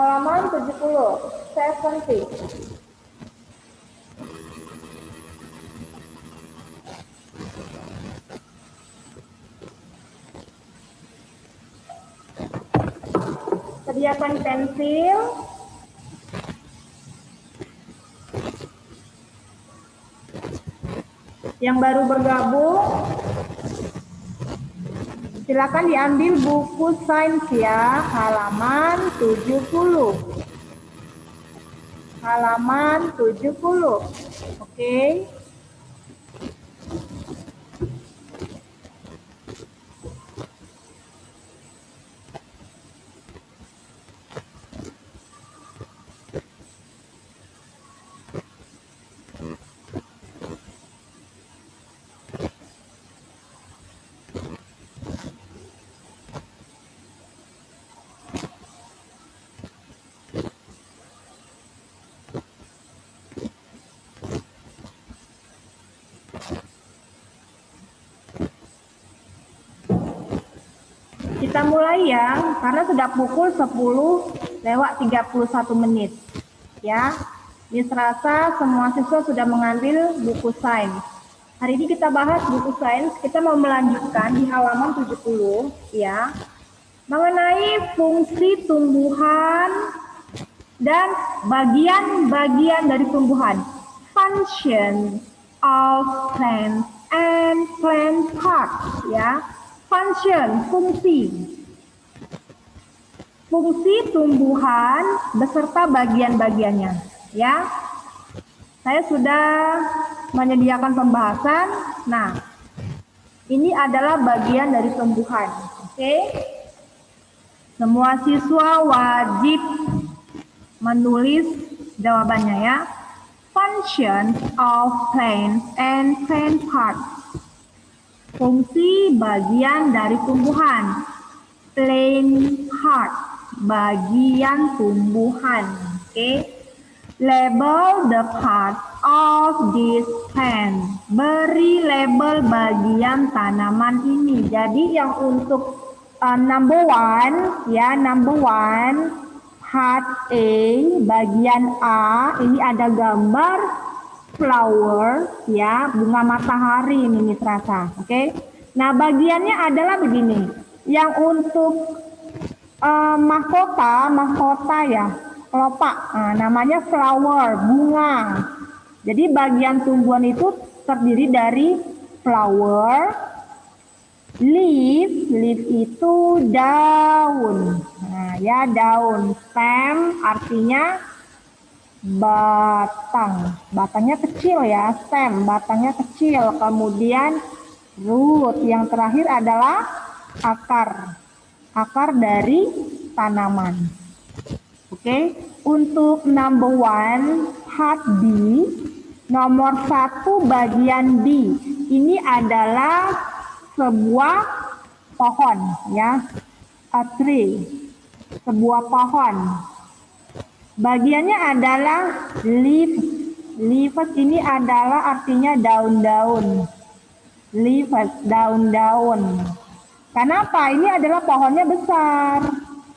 Halaman 70. 70. Sediakan pensil. Yang baru bergabung, silakan diambil buku sains ya, halaman 70. Halaman 70. Oke. Kita mulai ya, karena sudah pukul 10:31. Ya, Miss rasa semua siswa sudah mengambil buku sains. Hari ini kita bahas buku sains, kita mau melanjutkan di halaman 70 ya, mengenai fungsi tumbuhan dan bagian-bagian dari tumbuhan. Function of plants and plant parts ya. Function, fungsi. Fungsi tumbuhan beserta bagian-bagiannya, ya. Saya sudah menyediakan pembahasan. Nah, ini adalah bagian dari tumbuhan, oke? Semua siswa wajib menulis jawabannya ya. Function of plants and plant parts. Fungsi bagian dari tumbuhan. Plant part, bagian tumbuhan. Oke. Label the part of this plant. Beri label bagian tanaman ini. Jadi yang untuk number one ya, number one part A, bagian A, ini ada gambar flower ya, bunga matahari ini Miss rasa. Oke. Nah, bagiannya adalah begini. Yang untuk mahkota ya, kelopak. Nah, namanya flower, bunga. Jadi bagian tumbuhan itu terdiri dari flower, leaf itu daun. Nah, ya daun. Stem artinya batangnya kecil ya, stem, batangnya kecil. Kemudian root, yang terakhir adalah akar dari tanaman. Oke, untuk number one part B, nomor 1 bagian B, ini adalah sebuah pohon ya, a tree, sebuah pohon. Bagiannya adalah leaf. Leaves ini adalah artinya daun-daun. Leaves, daun-daun. Kenapa? Ini adalah pohonnya besar.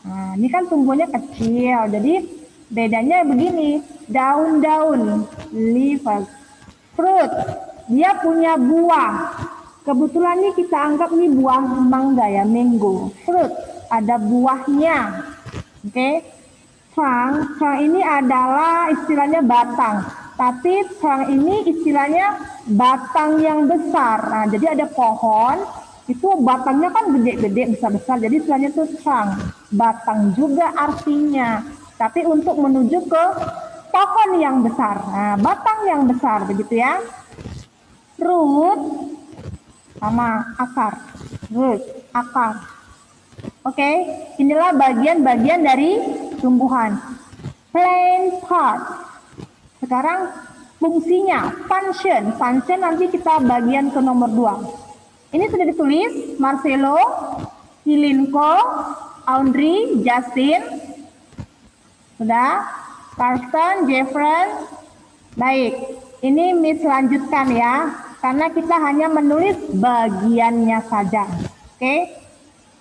Nah, ini kan tumbuhnya kecil. Jadi bedanya begini. Daun-daun, leaves. Fruit, dia punya buah. Kebetulan ini kita anggap ini buah mangga ya, mango. Fruit, ada buahnya. Oke. Trunk ini adalah istilahnya batang, tapi trunk ini istilahnya batang yang besar. Nah, jadi ada pohon, itu batangnya kan gede-gede, besar-besar, jadi istilahnya itu trunk. Batang juga artinya, tapi untuk menuju ke pohon yang besar. Nah, batang yang besar, begitu ya. Root, sama akar. Root, akar. Oke, inilah bagian-bagian dari tumbuhan. Plant part. Sekarang fungsinya, function. Function nanti kita bagian ke nomor 2. Ini sudah ditulis, Marcelo, Hilinko, Audrey, Justin. Sudah? Karsten, Jeffrey. Baik, ini Miss lanjutkan ya, karena kita hanya menulis bagiannya saja. Oke?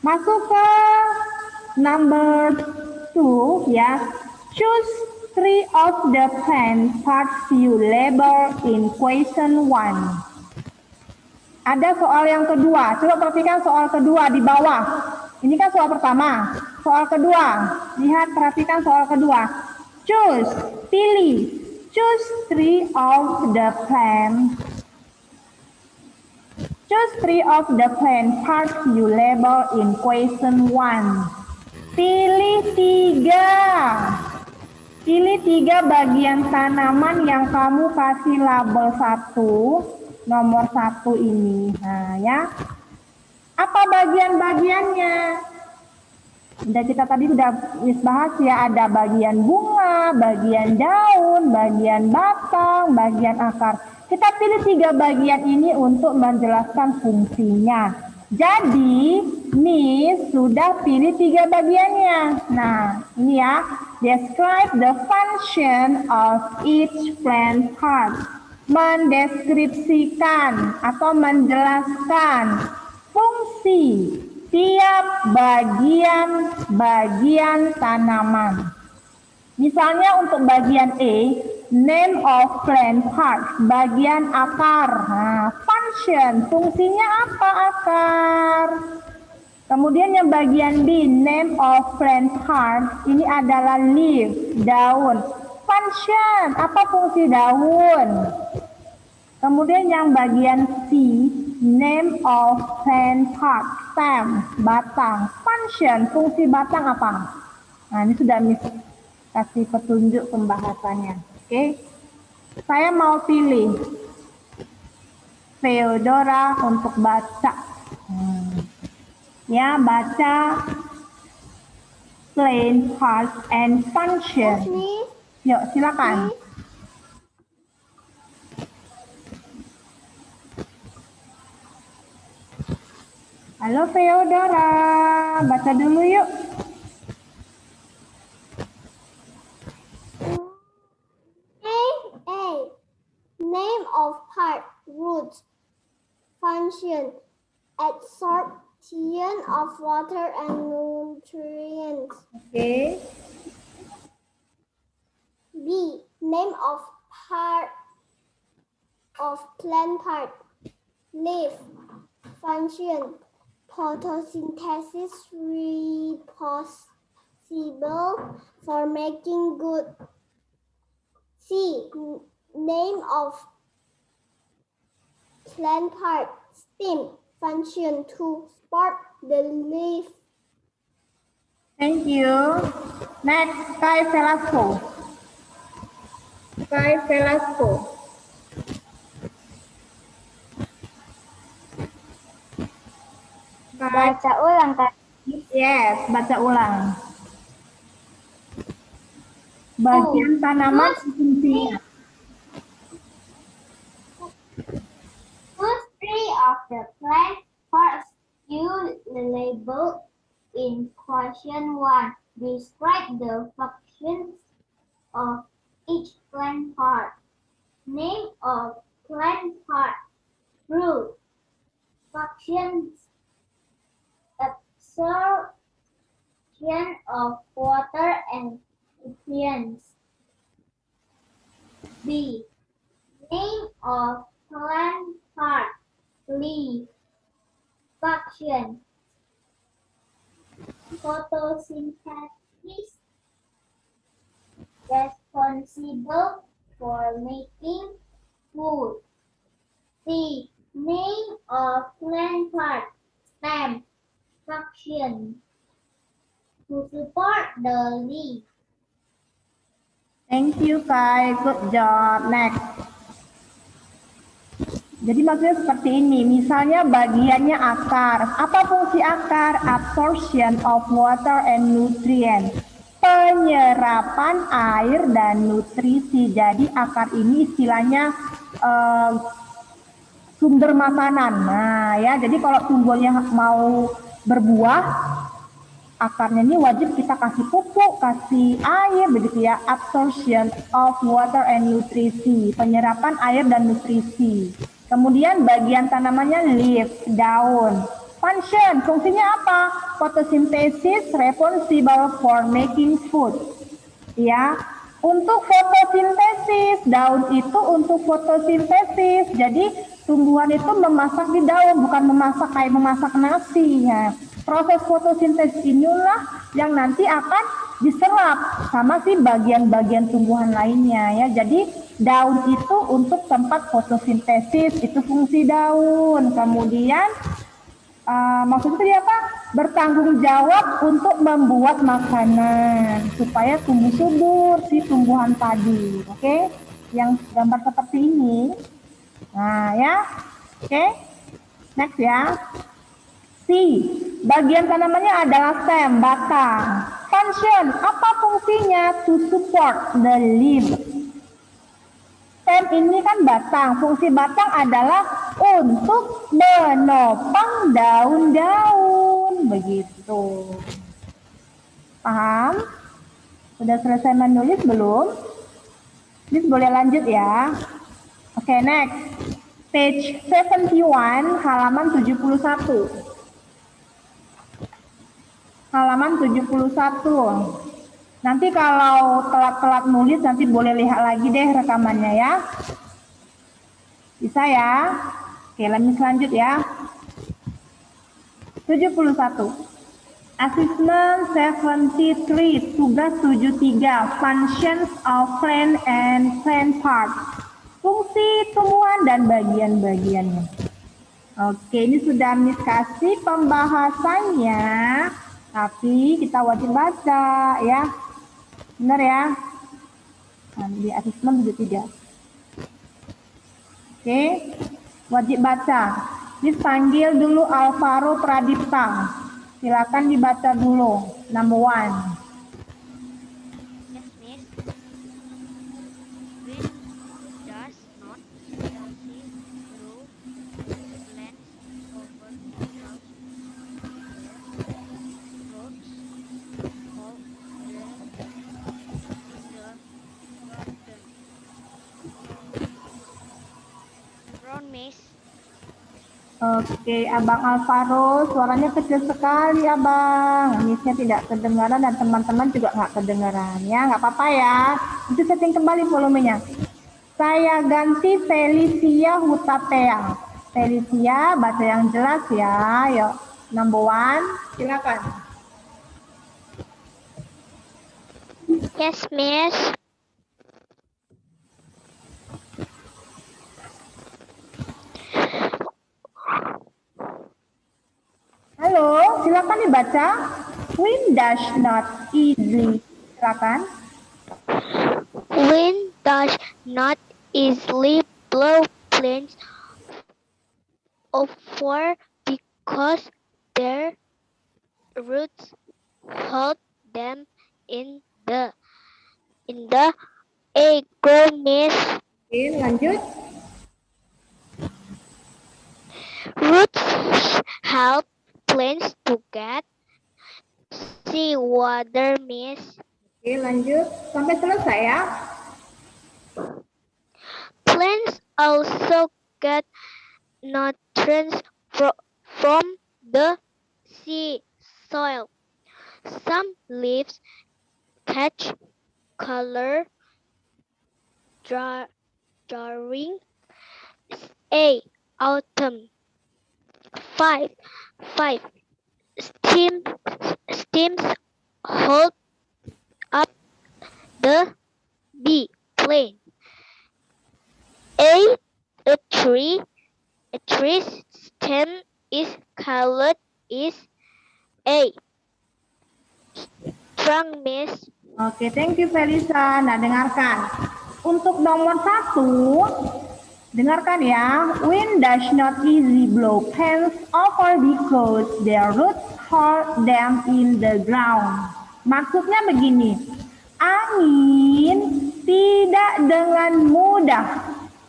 Masuk ke number 2 ya. Choose 3 of the plant parts you label in question 1. Ada soal yang kedua. Coba perhatikan soal kedua di bawah. Ini kan soal pertama. Soal kedua. Lihat, perhatikan soal kedua. Choose, pilih. Choose 3 of the plant. Choose 3 of the plant parts you label in question 1. Pilih 3. Pilih 3 bagian tanaman yang kamu kasih label 1, nomor 1 ini. Nah ya, apa bagian-bagiannya? Udah kita tadi sudah bahas ya, ada bagian bunga, bagian daun, bagian batang, bagian akar. Kita pilih 3 bagian ini untuk menjelaskan fungsinya. Jadi, Miss sudah pilih 3 bagiannya. Nah, ini ya. Describe the function of each plant part. Mendeskripsikan atau menjelaskan fungsi tiap bagian tanaman. Misalnya untuk bagian E, name of plant part, bagian akar. Nah, function, fungsinya apa akar? Kemudian yang bagian B, name of plant part, ini adalah leaf, daun. Function, apa fungsi daun? Kemudian yang bagian C, name of plant part, stem, batang. Function, fungsi batang apa? Nah, ini sudah Miss kasih petunjuk pembahasannya. Oke. Saya mau pilih Theodora untuk baca. Ya, baca plant parts and function. Yuk, silakan. Halo Theodora, baca dulu yuk. Name of part, roots, function, absorption of water and nutrients. Okay. B, name of part of plant part, leaf, function, photosynthesis responsible for making good. C, name of plant part, stem, function to support the leaf. Thank you. Next, Kai Velasco. Kai Velasco. Baca ulang kan? Yes, baca ulang. Bagian tanaman fungsinya. Choose 3 of the plant parts you label in question 1. Describe the functions of each plant part. Name of plant part, root, functions, absorption of water and nutrients. B, name of plant part, leaf, function, photosynthesis, responsible for making food. C, name of plant part, stem, function, to support the leaf. Thank you, Kai. Good job. Next. Jadi maksudnya seperti ini. Misalnya bagiannya akar. Apa fungsi akar? Absorption of water and nutrient. Penyerapan air dan nutrisi. Jadi akar ini istilahnya sumber makanan. Nah ya, jadi kalau tumbuhnya mau berbuah, akarnya ini wajib kita kasih pupuk, kasih air, begitu ya. Absorption of water and nutrisi, penyerapan air dan nutrisi. Kemudian bagian tanamannya leaf, daun. Function, fungsinya apa? Photosynthesis responsible for making food. Ya, untuk fotosintesis, daun itu untuk fotosintesis. Jadi tumbuhan itu memasak di daun, bukan memasak kayak memasak nasi. Ya. Proses fotosintesis inilah yang nanti akan diserap sama si bagian-bagian tumbuhan lainnya ya. Jadi daun itu untuk tempat fotosintesis, itu fungsi daun. Kemudian maksudnya apa? Bertanggung jawab untuk membuat makanan supaya tumbuh subur si tumbuhan tadi. Oke? Yang gambar seperti ini. Nah, ya. Oke? Next ya. C. Bagian tanamannya adalah stem, batang. Function, apa fungsinya? To support the leaf. Stem ini kan batang. Fungsi batang adalah untuk menopang daun-daun. Begitu. Paham? Sudah selesai menulis belum? Miss boleh lanjut ya. Oke, next. Page 71, halaman 71. Halaman 71. Nanti kalau telat-telat nulis nanti boleh lihat lagi deh rekamannya ya. Bisa ya? Oke, lanjut ya. 71. Assessment 73, tugas 73, functions of plant and plant parts. Fungsi tumbuhan dan bagian-bagiannya. Oke, ini sudah Miss kasih pembahasannya, tapi kita wajib baca ya. Benar ya? Nah, di assessment 73. Oke, wajib baca. Miss panggil dulu Alvaro Pradipta. Silakan dibaca dulu. Number 1. Yes, Miss. Wind does not see through plants over clouds. Roots hold them in the garden. Brown, Miss. Oke, Abang Alvaro, suaranya kecil sekali, Abang. Missnya tidak kedengaran dan teman-teman juga nggak kedengaran. Ya, nggak apa-apa ya. Itu setting kembali volumenya. Saya ganti Felicia Hutatea. Felicia, baca yang jelas ya. Yuk, number 1, silakan. Yes, Miss. Halo, silakan dibaca. Wind does not easily. Silakan. Wind does not easily blow plants over because their roots hold them in the air, Miss. Oke, lanjut. Roots help plants to get seawater, Miss. Oke, lanjut. Sampai selesai ya. Plants also get nutrients from the sea soil. Some leaves catch color during autumn. 5. Stems hold up the bee plane. A tree's stem is colored is a strong, Miss. Oke, thank you Felisa. Nah, dengarkan. Untuk nomor 1, dengarkan ya. Wind does not easily blow plants over because their roots hold them in the ground. Maksudnya begini, angin tidak dengan mudah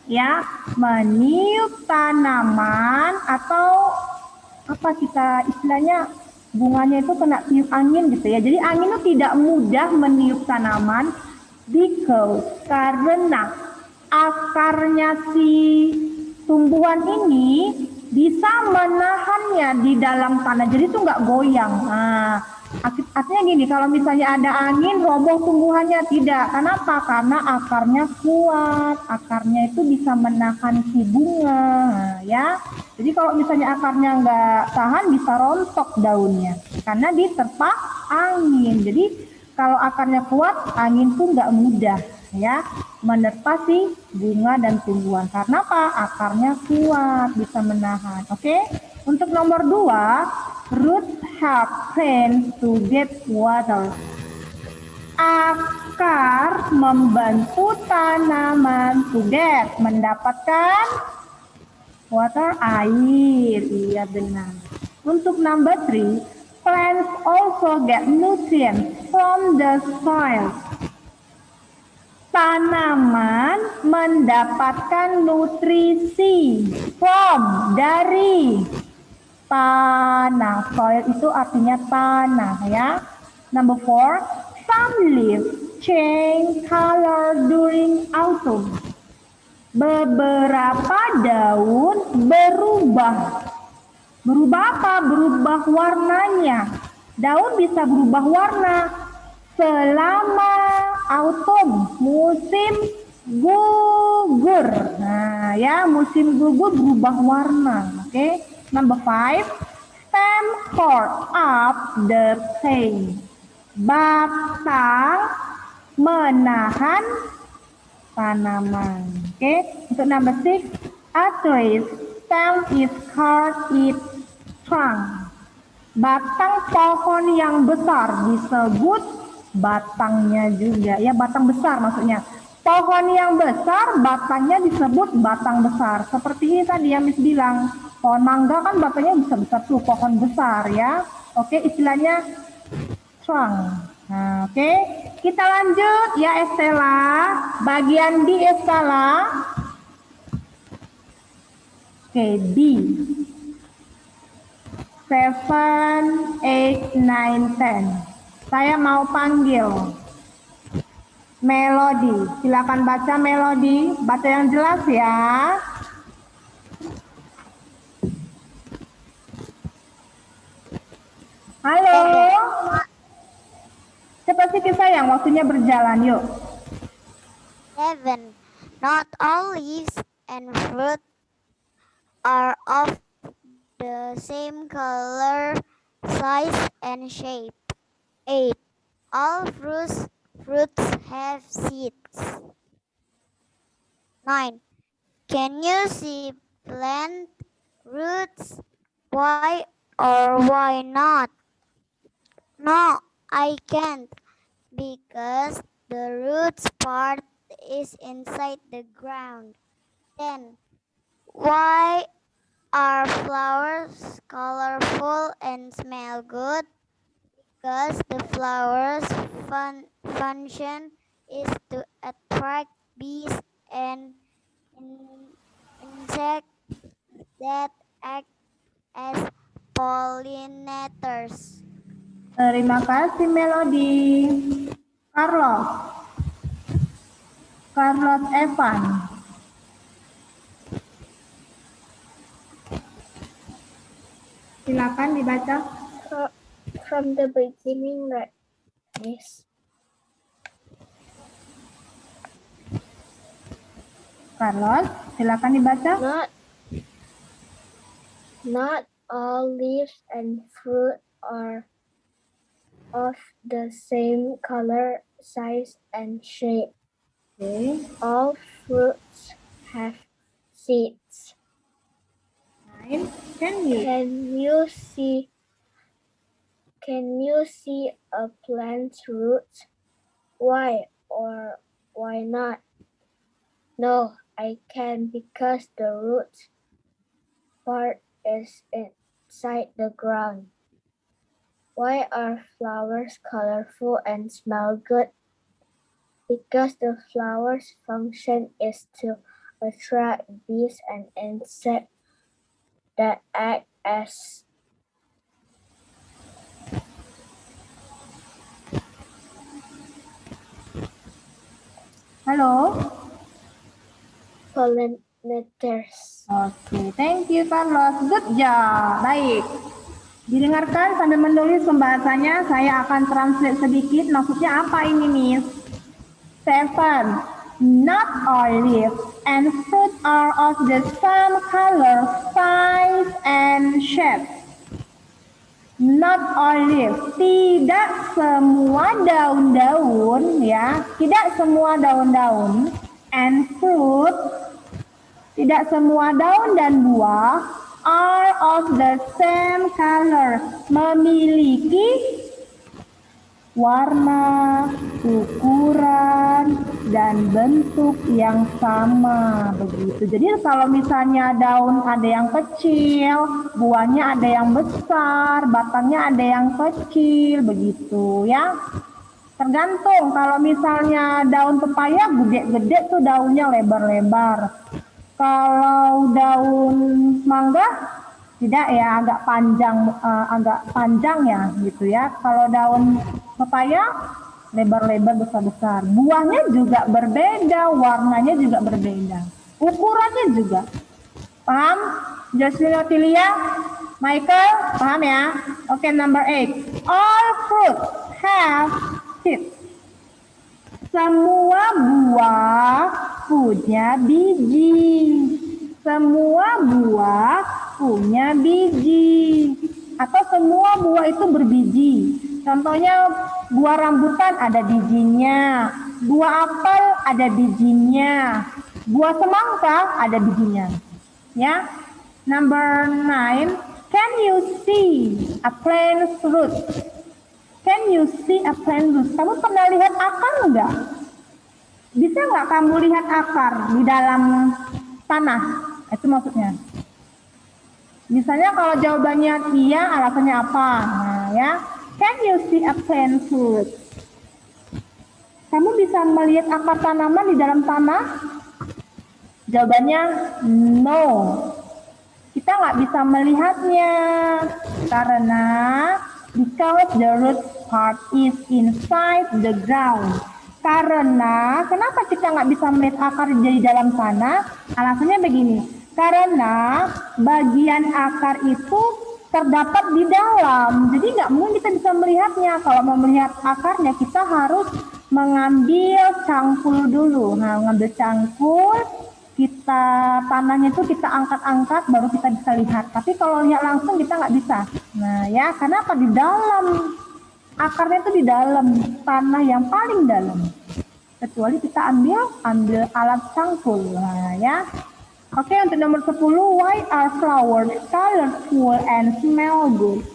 ya meniup tanaman atau apa kita istilahnya bunganya itu kena tiup angin gitu ya. Jadi angin itu tidak mudah meniup tanaman because karena akarnya si tumbuhan ini bisa menahan akarnya di dalam tanah, jadi itu nggak goyang. Nah, artinya gini, kalau misalnya ada angin, roboh tumbuhannya tidak. Kenapa? Karena akarnya kuat, akarnya itu bisa menahan si bunga, nah, ya. Jadi kalau misalnya akarnya nggak tahan, bisa rontok daunnya, karena diterpa angin. Jadi kalau akarnya kuat, angin tuh nggak mudah ya menerpa si bunga dan tumbuhan. Karena apa? Akarnya kuat, bisa menahan. Oke. Untuk nomor 2, roots help plants to get water. Akar membantu tanaman to get, mendapatkan water, air. Iya benar. Untuk number 3, plants also get nutrients from the soil. Tanaman mendapatkan nutrisi dari tanah. Soil itu artinya tanah ya. Number 4, some leaves change color during autumn. Beberapa daun berubah. Berubah apa? Berubah warnanya. Daun bisa berubah warna selama autumn, musim gugur. Nah, ya, musim gugur berubah warna. Oke. Number 5, stem hold up the plant. Batang menahan tanaman. Oke. Untuk number 6, a tree's stem is called its trunk. Batang pohon yang besar disebut batangnya juga. Ya, batang besar maksudnya. Pohon yang besar, batangnya disebut batang besar. Seperti ini tadi yang Miss bilang. Pohon mangga kan batangnya besar-besar tuh, pohon besar ya. Oke, istilahnya trunk. Nah, oke. Kita lanjut ya Estella. Bagian di Estella. Oke, B. 7, 8, 9, 10. Saya mau panggil Melody. Silakan baca Melody. Baca yang jelas ya. Halo. Cepat sih sayang, waktunya berjalan. Yuk. 7. Not all leaves and fruit are of the same color, size, and shape. 8. All fruits have seeds. 9. Can you see plant roots? Why or why not? No, I can't, because the roots part is inside the ground. 10. Why are flowers colorful and smell good? Because the flowers' function is to attract bees and insects that act as pollinators. Terima kasih Melody. Carlos Evan. Silakan dibaca. From the beginning, right? Yes. Carlos, silakan dibaca. Not all leaves and fruit are of the same color, size, and shape. Okay. All fruits have seeds. 9. Can you see a plant's roots? Why or why not? No, I can, because the roots part is inside the ground. Why are flowers colorful and smell good? Because the flowers' function is to attract bees and insects that act as Halo. letters. Oke, thank you Carlos. Good job. Baik. Didengarkan sambil menulis pembahasannya. Saya akan translate sedikit. Maksudnya apa ini, Miss? 7. Not all leaves and fruit are of the same color, size, and shape. Not all leaves, tidak semua daun-daun ya, tidak semua daun-daun, and fruit, tidak semua daun dan buah, are of the same color, memiliki warna, ukuran, dan bentuk yang sama begitu. Jadi kalau misalnya daun ada yang kecil, buahnya ada yang besar, batangnya ada yang kecil begitu ya. Tergantung kalau misalnya daun pepaya gede-gede tuh daunnya lebar-lebar. Kalau daun mangga tidak ya, agak panjang ya gitu ya. Kalau daun pepaya lebar-lebar besar-besar. Buahnya juga berbeda, warnanya juga berbeda. Ukurannya juga. Paham? Jocelyn Otilia, Michael, paham ya? Oke, number 8. All fruit have seeds. Semua buah punya biji. Semua buah punya biji. Atau semua buah itu berbiji. Contohnya buah rambutan ada bijinya. Buah apel ada bijinya. Buah semangka ada bijinya. Ya. Number 9. Can you see a plant root? Can you see a plant root? Kamu pernah lihat akar enggak? Bisa nggak kamu lihat akar di dalam tanah? Itu maksudnya. Misalnya kalau jawabannya iya, alasannya apa? Nah, ya. Can you see a plant root? Kamu bisa melihat akar tanaman di dalam tanah? Jawabannya no. Kita nggak bisa melihatnya karena because the root part is inside the ground. Karena kenapa kita nggak bisa melihat akar di dalam tanah? Alasannya begini. Karena bagian akar itu terdapat di dalam, jadi nggak mungkin kita bisa melihatnya. Kalau mau melihat akarnya, kita harus mengambil cangkul dulu. Nah, mengambil cangkul, tanahnya itu kita angkat-angkat, baru kita bisa lihat. Tapi kalau lihat langsung kita nggak bisa. Nah, ya, karena apa? Di dalam, akarnya itu di dalam tanah yang paling dalam. Kecuali kita ambil alat cangkul. Nah, ya. Oke, untuk nomor 10, why are flowers colorful and smell good?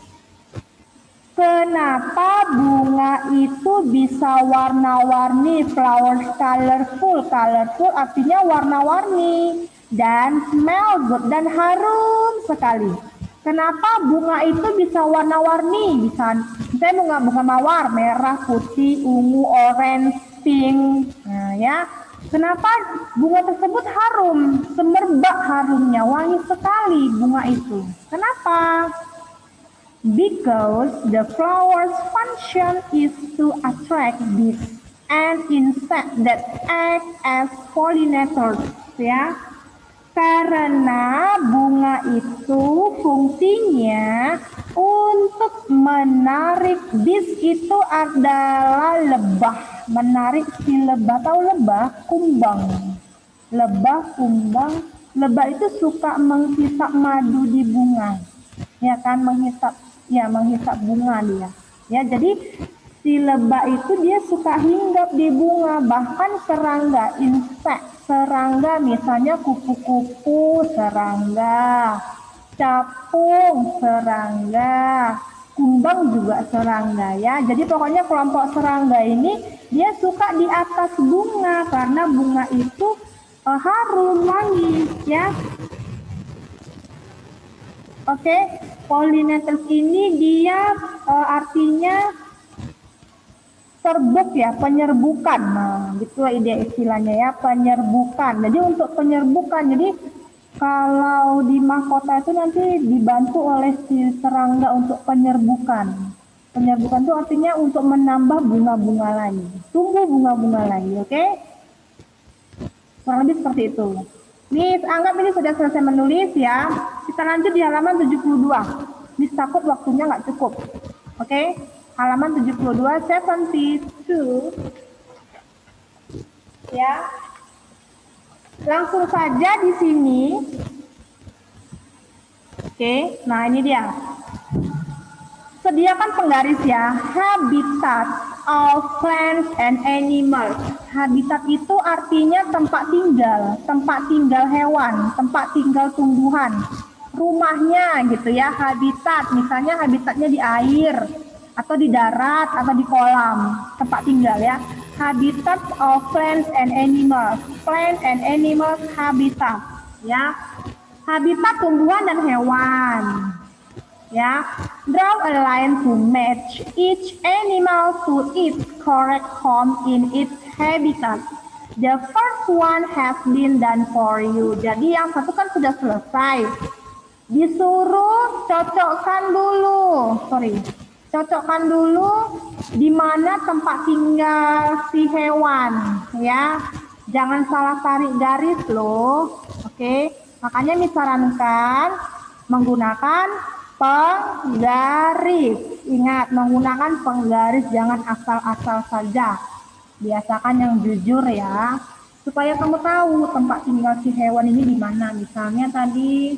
Kenapa bunga itu bisa warna-warni? Flowers colorful, colorful artinya warna-warni, dan smell good, dan harum sekali. Kenapa bunga itu bisa warna-warni? Bisa, misalnya bunga mawar, merah, putih, ungu, orange, pink. Nah, ya. Kenapa bunga tersebut harum, semerbak harumnya, wangi sekali bunga itu. Kenapa? Because the flower's function is to attract bees and insects that act as pollinators, ya. Karena bunga itu fungsinya untuk menarik bees, itu adalah lebah. Menarik si lebah, tahu lebah? Kumbang. Lebah, kumbang. Lebah itu suka menghisap madu di bunga. Ya kan, menghisap bunga dia. Ya, jadi si lebah itu dia suka hinggap di bunga, bahkan serangga, serangga misalnya kupu-kupu serangga, capung serangga, kumbang juga serangga ya. Jadi pokoknya kelompok serangga ini dia suka di atas bunga karena bunga itu harum, wangi ya. Oke, pollinators ini dia artinya serbuk ya, penyerbukan. Nah, gitu ide istilahnya ya, penyerbukan. Jadi untuk penyerbukan, jadi kalau di mahkota itu nanti dibantu oleh si serangga untuk penyerbukan. Penyerbukan itu artinya untuk menambah bunga-bunga lagi, tumbuh bunga-bunga lagi, oke? Kurang lebih seperti itu. Miss, anggap ini sudah selesai menulis ya. Kita lanjut di halaman 72. Miss takut waktunya nggak cukup. Oke, halaman 72, 72. Ya, langsung saja di sini. Oke, nah ini dia. Sediakan penggaris ya. Habitat of plants and animals. Habitat itu artinya tempat tinggal hewan, tempat tinggal tumbuhan. Rumahnya gitu ya, habitat. Misalnya habitatnya di air, atau di darat, atau di kolam. Tempat tinggal ya. Habitat of plants and animals. Plant and animals habitat. Ya, habitat tumbuhan dan hewan. Ya, draw a line to match each animal to its correct home in its habitat. The first one has been done for you. Jadi yang satu kan sudah selesai. Disuruh cocokkan dulu di mana tempat tinggal si hewan, ya. Jangan salah tarik garis loh. Oke, makanya disarankan menggunakan penggaris. Ingat, menggunakan penggaris, jangan asal-asal saja. Biasakan yang jujur ya, supaya kamu tahu tempat tinggal si hewan ini di mana. Misalnya tadi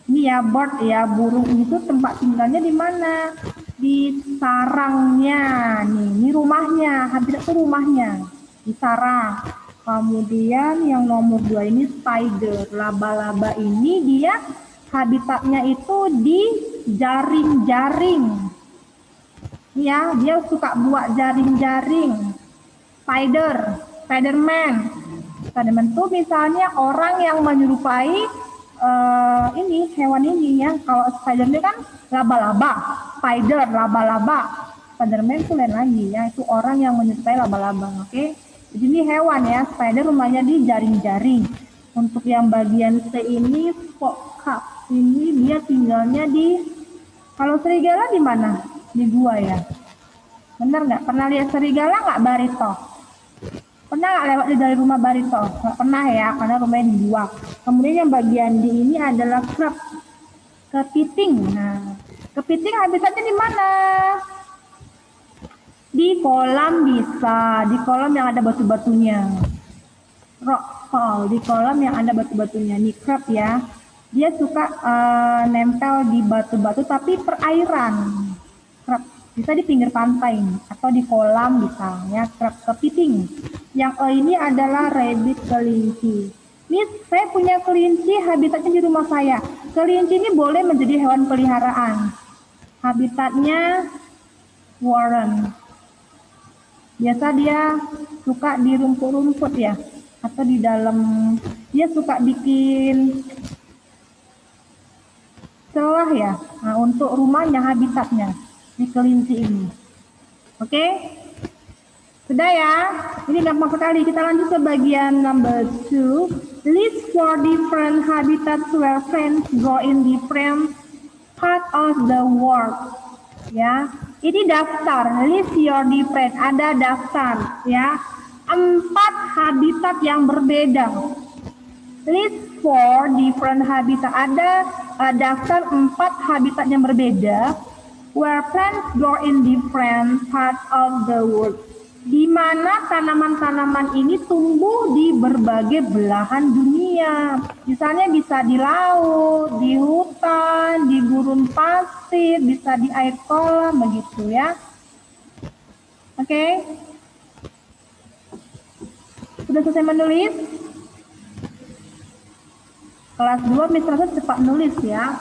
ini ya, bird ya, burung itu tempat tinggalnya di mana? Di sarangnya. Nih, ini rumahnya, habitat itu rumahnya di sarang. Kemudian yang nomor 2 ini spider, laba-laba ini dia habitatnya itu di jaring-jaring. Ya, dia suka buat jaring-jaring. Spiderman itu misalnya orang yang menyerupai ini hewan ini ya. Kalau Spiderman kan laba-laba, laba-laba. Spiderman itu lain lagi ya, itu orang yang menyerupai laba-laba. Oke. Jadi ini hewan ya, spider rumahnya di jaring-jaring. Untuk yang bagian C ini pokap. Ini dia tinggalnya di, kalau serigala di mana? Di gua ya. Bener nggak? Pernah lihat serigala nggak, Barito? Pernah nggak lewat dari rumah Barito? Nggak pernah ya, karena rumahnya di gua. Kemudian yang bagian D ini adalah crab, kepiting. Nah, kepiting habitatnya di mana? Di kolam bisa, di kolam yang ada batu-batunya. Rockpool, di kolam yang ada batu-batunya. Nih crab ya. Dia suka nempel di batu-batu tapi perairan. Crab bisa di pinggir pantai atau di kolam misalnya. Crab, kepiting. Yang ini adalah rabbit, kelinci. Miss, saya punya kelinci, habitatnya di rumah saya. Kelinci ini boleh menjadi hewan peliharaan. Habitatnya warren. Biasa dia suka di rumput-rumput ya, atau di dalam. Dia suka bikin celah ya, nah, untuk rumahnya, habitatnya di kelinci ini. Oke, sudah ya, ini gampang sekali. Kita lanjut ke bagian number 2. List 4 different habitats where plants grow in different part of the world. Ya, ini daftar, list your different, ada daftar ya, 4 habitat yang berbeda. List 4 different habitat, ada daftar 4 habitat yang berbeda where plants grow in different parts of the world, di mana tanaman-tanaman ini tumbuh di berbagai belahan dunia. Misalnya bisa di laut, di hutan, di gurun pasir, bisa di air kolam, begitu ya. Oke. Sudah selesai menulis? Kelas 2 misalnya cepat nulis ya.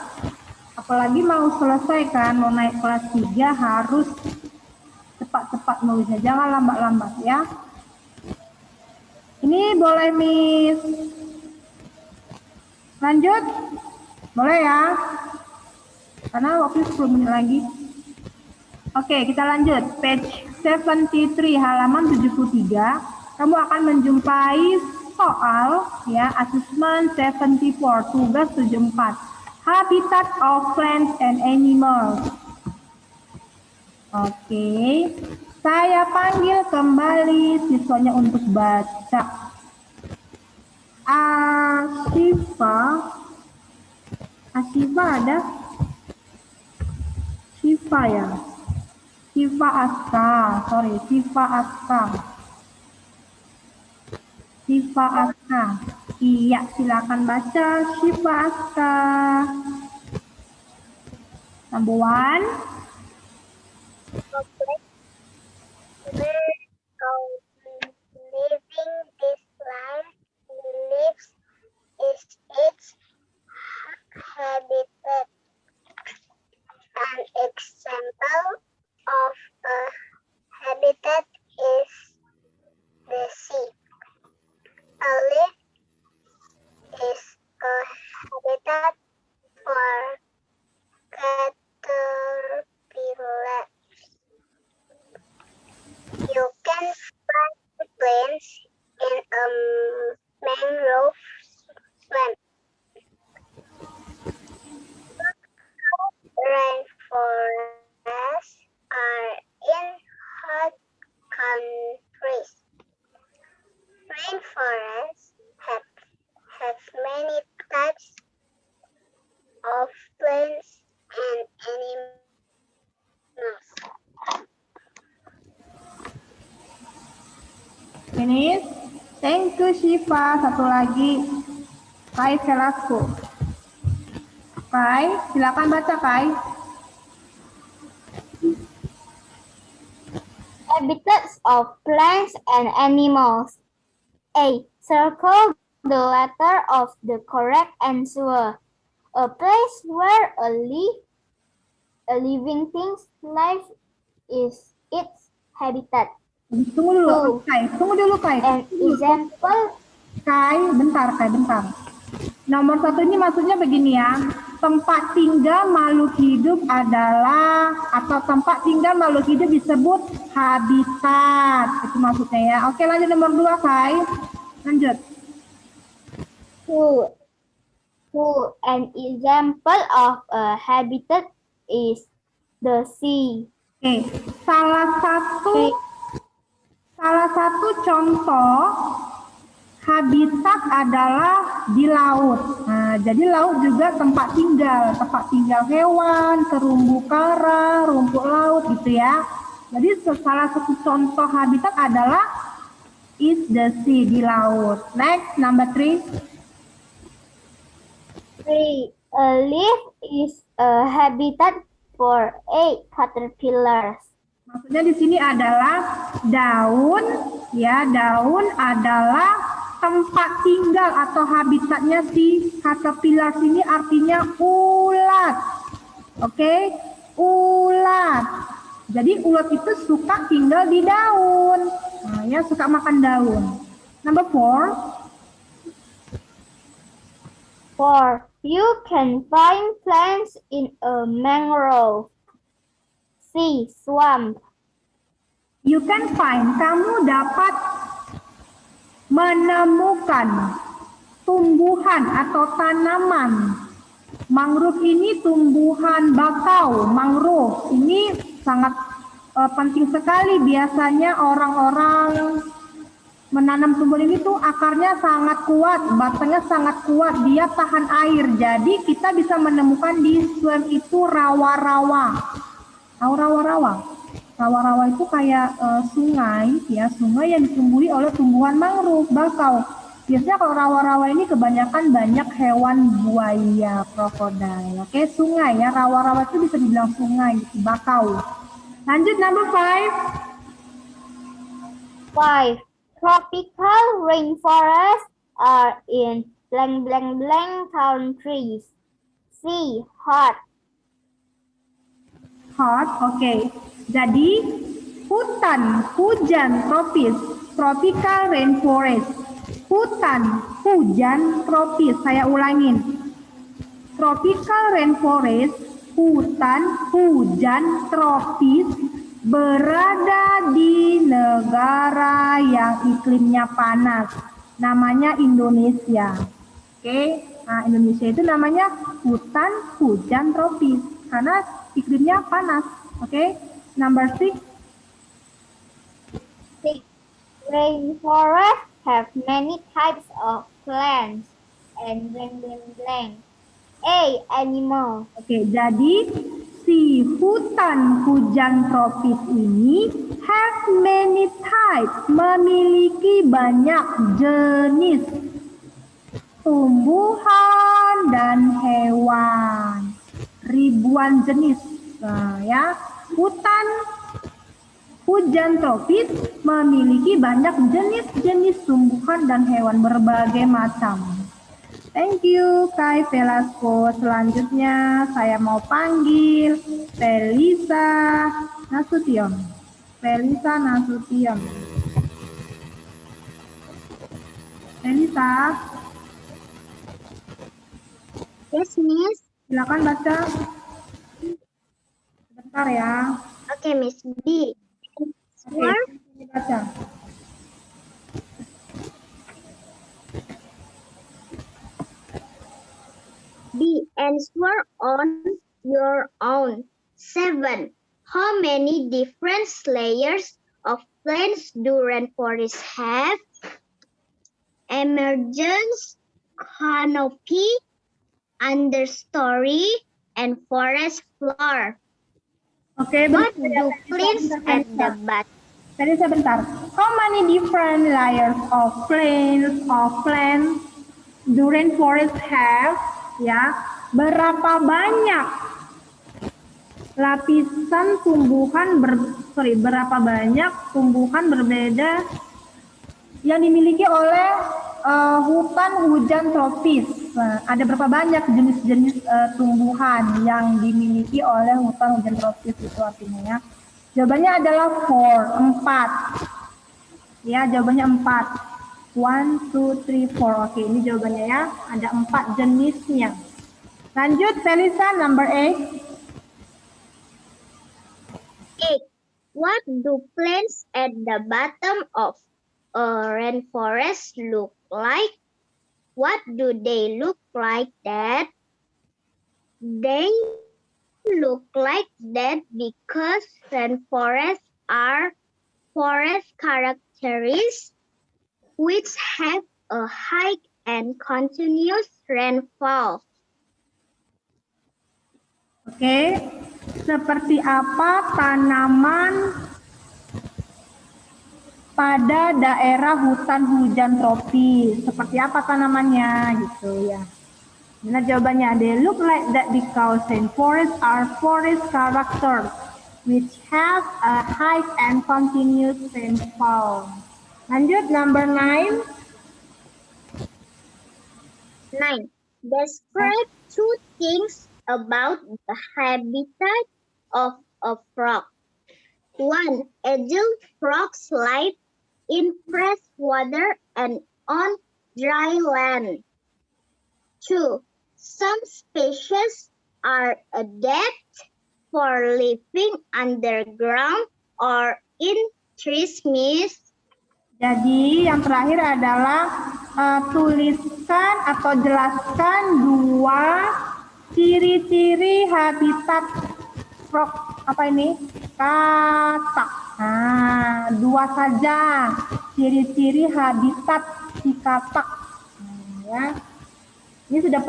Apalagi mau selesai kan, mau naik kelas 3 harus cepat-cepat nulisnya, jangan lambat-lambat ya. Ini boleh Miss lanjut? Boleh ya? Karena waktu 10 menit lagi. Oke, kita lanjut. Page 73, halaman 73. Kamu akan menjumpai soal ya, assessment 74, tugas 74. Habitat of plants and animals. Oke, saya panggil kembali siswanya untuk baca. Ashifa ada? Shifa ya. Shifa Aska, sorry, Shifa Aska. Shifa Aska. Iya, silakan baca Shifa Aska. Number 1. Living this life lives is its habitat. An example of a habitat is the sea. A leaf is a habitat for caterpillars. You can find plants in a mangrove swamp. Rainforests are in hot countries. Rainforests have many types of plants and animals. Finish. Thank you Shifa. Satu lagi. Kai Selasku. Kai, silakan baca Kai. Habitats of plants and animals. A. Circle the letter of the correct answer. A place where a living thing's life is its habitat. Tunggu dulu, Kai. Tunggu dulu, Kai. An example. Kai, bentar. Nomor 1 ini maksudnya begini ya. Tempat tinggal makhluk hidup adalah, atau tempat tinggal makhluk hidup disebut habitat. Itu maksudnya ya. Oke, lanjut nomor 2, Kai. Lanjut. Two. An example of a habitat is the sea. Oke, salah satu contoh habitat adalah di laut. Nah, jadi laut juga tempat tinggal hewan, terumbu karang, rumput laut gitu ya. Jadi salah satu contoh habitat adalah is the sea, di laut. Next, number 3. 3. A leaf is a habitat for 8 caterpillars. Maksudnya di sini adalah daun, ya, daun adalah tempat tinggal atau habitatnya si caterpillar ini, artinya ulat. Oke, ulat. Jadi ulat itu suka tinggal di daun. Nah, ya, suka makan daun. Number 4. 4. You can find plants in a mangrove. C. Swamp. You can find, kamu dapat menemukan tumbuhan atau tanaman. Mangrove ini tumbuhan bakau. Mangrove ini sangat penting sekali. Biasanya orang-orang menanam tumbuhan ini tuh akarnya sangat kuat, batangnya sangat kuat, dia tahan air. Jadi kita bisa menemukan di swamp itu rawa-rawa. Tahu rawa-rawa? Rawa-rawa itu kayak sungai, ya, sungai yang ditumbuhi oleh tumbuhan mangrove, bakau. Biasanya kalau rawa-rawa ini kebanyakan banyak hewan buaya, krokodil. Oke, sungai ya, rawa-rawa itu bisa dibilang sungai, bakau. Lanjut number 5. 5. Tropical rainforests are in blank blank blank countries. C. Hot. Hot, oke. Jadi hutan hujan tropis, tropical rainforest. Hutan hujan tropis, saya ulangin. Tropical rainforest, hutan hujan tropis, berada di negara yang iklimnya panas. Namanya Indonesia. Oke, nah Indonesia itu namanya hutan hujan tropis karena iklimnya panas. Oke, number 6. 6. Rainforests have many types of plants. and blank blank blank. A. Animal. Oke, jadi si hutan hujan tropis ini have many types, memiliki banyak jenis tumbuhan dan hewan. Ribuan jenis. Nah, ya, hutan hujan tropis memiliki banyak jenis-jenis tumbuhan dan hewan berbagai macam. Thank you, Kak Velasco. Selanjutnya saya mau panggil Felisa Nasution. Felisa Nasution. Felisa, Yes, Miss. silakan baca. Sebentar ya. Okay, Miss. B. Oke, baca. B. Answer on your own. 7. How many different layers of plants do rainforests have? Emergence, canopy, understory, and forest floor. Oke, What bentar ya, do plants at the bottom? Tadi sebentar. How many different layers of plants do rainforest have? Ya, berapa banyak lapisan berapa banyak tumbuhan berbeda yang dimiliki oleh hutan hujan tropis. Nah, ada berapa banyak jenis-jenis tumbuhan yang dimiliki oleh hutan hujan tropis itu artinya ya. Jawabannya adalah 4. Ya, jawabannya 4. 1, 2, 3, 4. Oke, ini jawabannya ya. Ada 4 jenisnya. Lanjut, Felisa, number 8. 8. What do plants at the bottom of a rainforest look like? What do they look like that? They look like that because rainforests are forest characteristics which have a high and continuous rainfall. Oke, seperti apa tanaman pada daerah hutan hujan tropis? Seperti apa tanamannya gitu ya. Nah, jawabannya, they look like that because rainforests are forest characters which have a high and continuous rainfall. Lanjut, number 9. 9. Describe 2 things about the habitat of a frog. 1. Adult frogs live in fresh water and on dry land. 2. Some species are adapted for living underground or in trees. Miss. Jadi yang terakhir adalah tuliskan atau jelaskan 2 ciri-ciri habitat frog. Apa ini? Katak. Nah, 2 saja ciri-ciri habitat si katak. Nah, ya. Ini sudah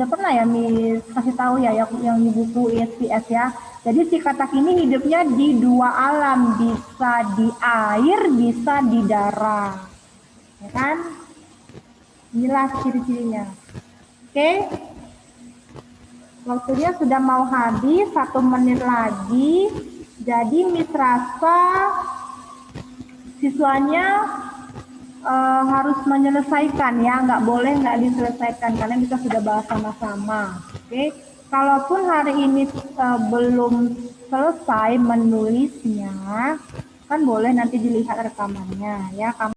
pernah ya Miss kasih tahu ya yang di buku ESPS ya. Jadi si katak ini hidupnya di 2 alam, bisa di air, bisa di darat. Ya kan? Inilah ciri-cirinya. Oke. Waktunya sudah mau habis, 1 menit lagi. Jadi Miss rasa siswanya harus menyelesaikan ya, nggak boleh nggak diselesaikan karena kita sudah bahas sama-sama. Oke. Kalaupun hari ini belum selesai menulisnya, kan boleh nanti dilihat rekamannya ya.